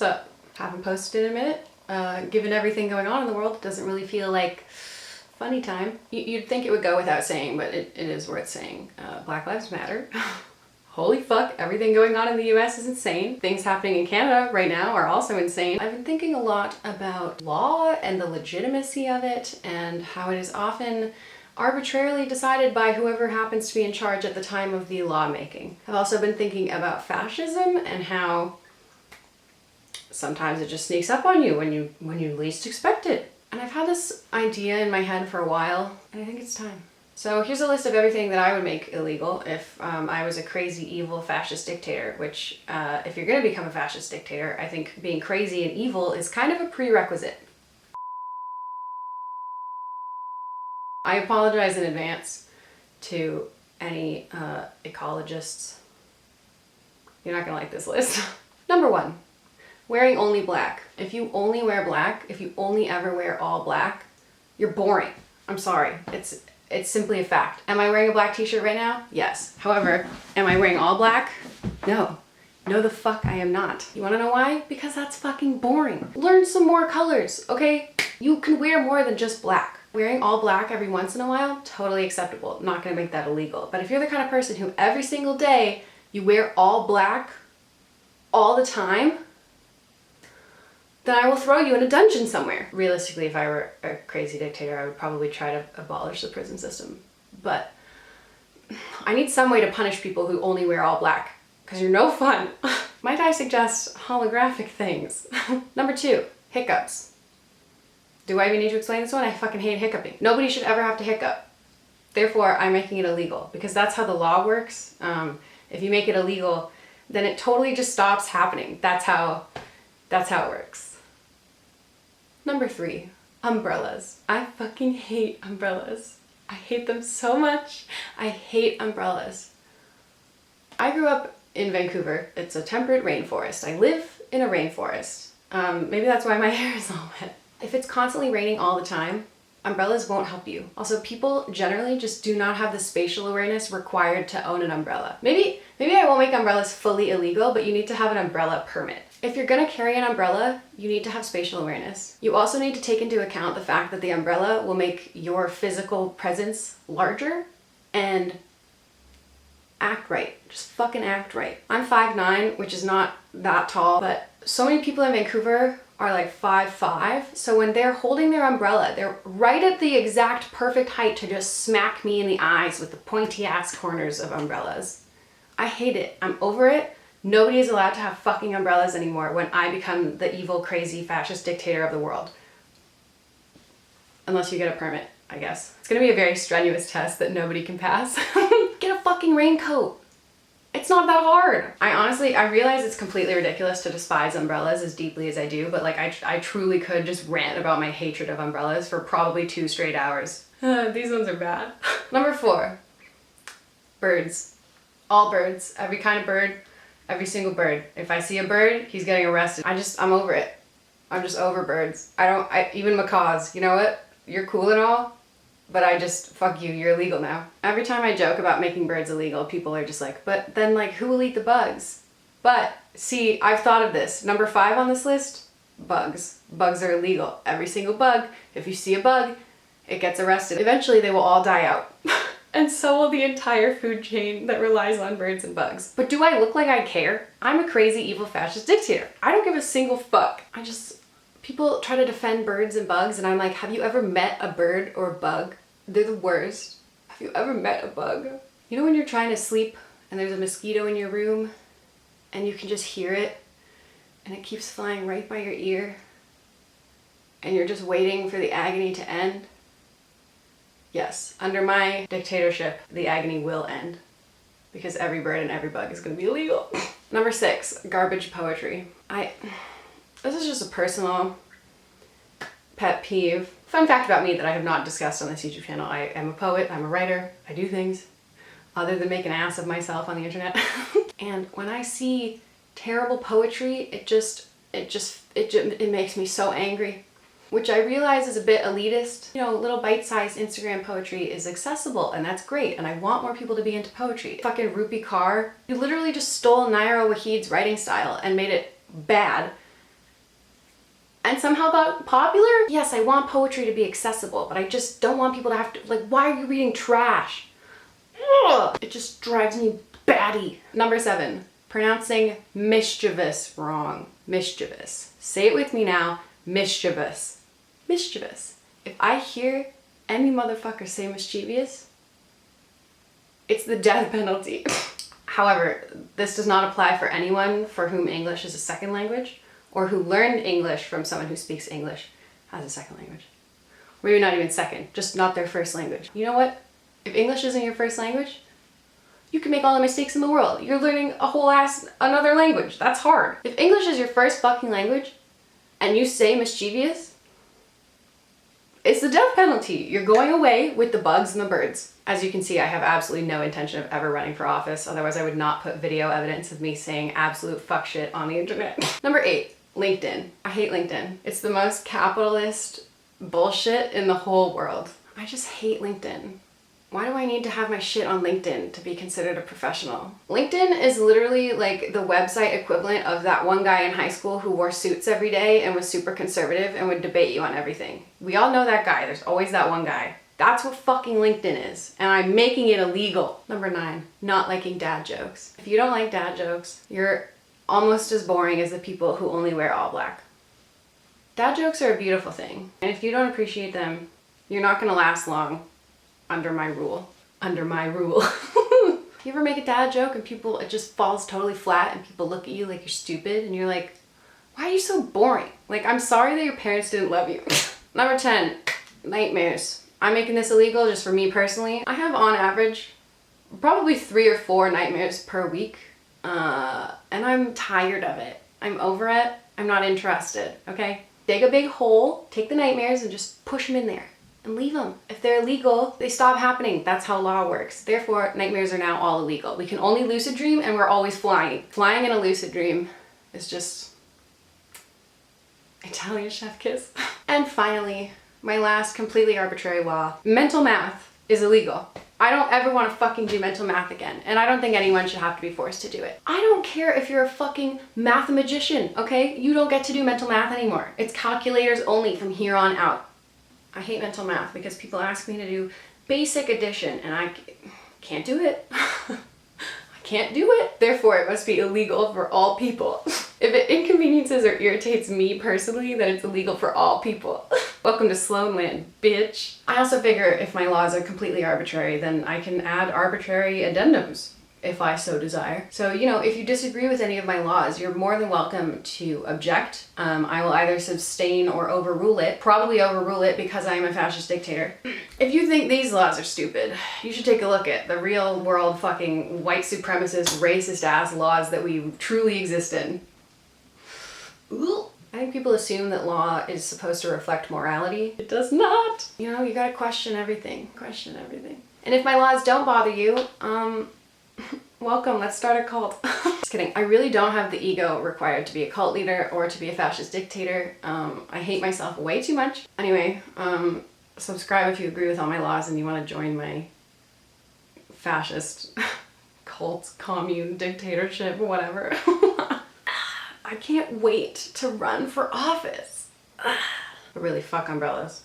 So, haven't posted in a minute. Given everything going on in the world, it doesn't really feel like funny time. You'd think it would go without saying, but it is worth saying. Black Lives Matter. Holy fuck, everything going on in the US is insane. Things happening in Canada right now are also insane. I've been thinking a lot about law and the legitimacy of it and how it is often arbitrarily decided by whoever happens to be in charge at the time of the lawmaking. I've also been thinking about fascism and how sometimes it just sneaks up on you when you least expect it. And I've had this idea in my head for a while, and I think it's time. So here's a list of everything that I would make illegal if I was a crazy, evil, fascist dictator, which if you're gonna become a fascist dictator, I think being crazy and evil is kind of a prerequisite. I apologize in advance to any ecologists. You're not gonna like this list. Number 1, wearing only black. If you only wear black, if you only ever wear all black, you're boring. I'm sorry, it's simply a fact. Am I wearing a black t-shirt right now? Yes. However, am I wearing all black? No. No the fuck I am not. You wanna know why? Because that's fucking boring. Learn some more colors, okay? You can wear more than just black. Wearing all black every once in a while, totally acceptable. Not gonna make that illegal. But if you're the kind of person who every single day you wear all black all the time, then I will throw you in a dungeon somewhere. Realistically, if I were a crazy dictator, I would probably try to abolish the prison system. But I need some way to punish people who only wear all black, because you're no fun. Might I suggest holographic things? Number 2, hiccups. Do I even need to explain this one? I fucking hate hiccuping. Nobody should ever have to hiccup. Therefore, I'm making it illegal, because that's how the law works. If you make it illegal, then it totally just stops happening. That's how it works. Number 3, umbrellas. I fucking hate umbrellas. I hate them so much. I hate umbrellas. I grew up in Vancouver. It's a temperate rainforest. I live in a rainforest. Maybe that's why my hair is all wet. If it's constantly raining all the time, umbrellas won't help you. Also, people generally just do not have the spatial awareness required to own an umbrella. Maybe I won't make umbrellas fully illegal, but you need to have an umbrella permit. If you're gonna carry an umbrella, you need to have spatial awareness. You also need to take into account the fact that the umbrella will make your physical presence larger and act right. Just fucking act right. I'm 5'9", which is not that tall, but so many people in Vancouver are like 5'5", so when they're holding their umbrella, they're right at the exact perfect height to just smack me in the eyes with the pointy ass corners of umbrellas. I hate it. I'm over it. Nobody is allowed to have fucking umbrellas anymore when I become the evil, crazy, fascist dictator of the world. Unless you get a permit, I guess. It's gonna be a very strenuous test that nobody can pass. Get a fucking raincoat. It's not that hard. I realize it's completely ridiculous to despise umbrellas as deeply as I do, but like I truly could just rant about my hatred of umbrellas for probably 2 straight hours. These ones are bad. Number 4, birds. All birds, every kind of bird, every single bird. If I see a bird, he's getting arrested. I'm over it. I'm just over birds. Even macaws, you know what? You're cool and all, but fuck you, you're illegal now. Every time I joke about making birds illegal, people are just like, but then like, who will eat the bugs? But see, I've thought of this. Number 5 on this list, bugs. Bugs are illegal. Every single bug, if you see a bug, it gets arrested. Eventually they will all die out. And so will the entire food chain that relies on birds and bugs. But do I look like I care? I'm a crazy, evil, fascist dictator. I don't give a single fuck. People try to defend birds and bugs, and I'm like, have you ever met a bird or a bug? They're the worst. Have you ever met a bug? You know when you're trying to sleep and there's a mosquito in your room and you can just hear it and it keeps flying right by your ear and you're just waiting for the agony to end? Yes, under my dictatorship, the agony will end because every bird and every bug is gonna be illegal. Number 6, garbage poetry. This is just a personal pet peeve. Fun fact about me that I have not discussed on this YouTube channel. I am a poet, I'm a writer, I do things other than make an ass of myself on the internet. And when I see terrible poetry, it makes me so angry. Which I realize is a bit elitist. You know, little bite-sized Instagram poetry is accessible and that's great and I want more people to be into poetry. Fucking Rupi Kaur, you literally just stole Naira Wahid's writing style and made it bad and somehow got popular. Yes, I want poetry to be accessible, but I just don't want people to have to, like, why are you reading trash? Ugh, it just drives me batty. Number 7, pronouncing mischievous wrong. Mischievous. Say it with me now. Mischievous. Mischievous. If I hear any motherfucker say mischievous, it's the death penalty. However, this does not apply for anyone for whom English is a second language, or who learned English from someone who speaks English as a second language. Maybe not even second, just not their first language. You know what? If English isn't your first language, you can make all the mistakes in the world. You're learning a whole ass another language. That's hard. If English is your first fucking language and you say mischievous, it's the death penalty. You're going away with the bugs and the birds. As you can see, I have absolutely no intention of ever running for office. Otherwise, I would not put video evidence of me saying absolute fuck shit on the internet. Number 8, LinkedIn. I hate LinkedIn. It's the most capitalist bullshit in the whole world. I just hate LinkedIn. Why do I need to have my shit on LinkedIn to be considered a professional? LinkedIn is literally like the website equivalent of that one guy in high school who wore suits every day and was super conservative and would debate you on everything. We all know that guy. There's always that one guy. That's what fucking LinkedIn is, and I'm making it illegal. Number 9, not liking dad jokes. If you don't like dad jokes, you're almost as boring as the people who only wear all black. Dad jokes are a beautiful thing, and if you don't appreciate them, you're not gonna last long under my rule. Under my rule. You ever make a dad joke and it just falls totally flat and people look at you like you're stupid and you're like, why are you so boring? Like, I'm sorry that your parents didn't love you. Number 10, nightmares. I'm making this illegal just for me personally. I have on average probably 3 or 4 nightmares per week. And I'm tired of it. I'm over it. I'm not interested, okay? Dig a big hole, take the nightmares and just push them in there and leave them. If they're illegal, they stop happening. That's how law works. Therefore, nightmares are now all illegal. We can only lucid dream and we're always flying. Flying in a lucid dream is just Italian chef kiss. And finally, my last completely arbitrary law. Mental math is illegal. I don't ever want to fucking do mental math again, and I don't think anyone should have to be forced to do it. I don't care if you're a fucking mathematician, okay? You don't get to do mental math anymore. It's calculators only from here on out. I hate mental math because people ask me to do basic addition, and I can't do it. I can't do it. Therefore, it must be illegal for all people. If it inconveniences or irritates me personally, then it's illegal for all people. Welcome to Sloan Land, bitch. I also figure if my laws are completely arbitrary, then I can add arbitrary addendums if I so desire. So, you know, if you disagree with any of my laws, you're more than welcome to object. I will either sustain or overrule it. Probably overrule it because I am a fascist dictator. If you think these laws are stupid, you should take a look at the real world fucking white supremacist, racist ass laws that we truly exist in. Ooh. I think people assume that law is supposed to reflect morality. It does not. You know, you gotta question everything. Question everything. And if my laws don't bother you, welcome, let's start a cult. Just kidding. I really don't have the ego required to be a cult leader or to be a fascist dictator. I hate myself way too much. Anyway, subscribe if you agree with all my laws and you want to join my fascist cult, commune, dictatorship, whatever. I can't wait to run for office. But really, fuck umbrellas.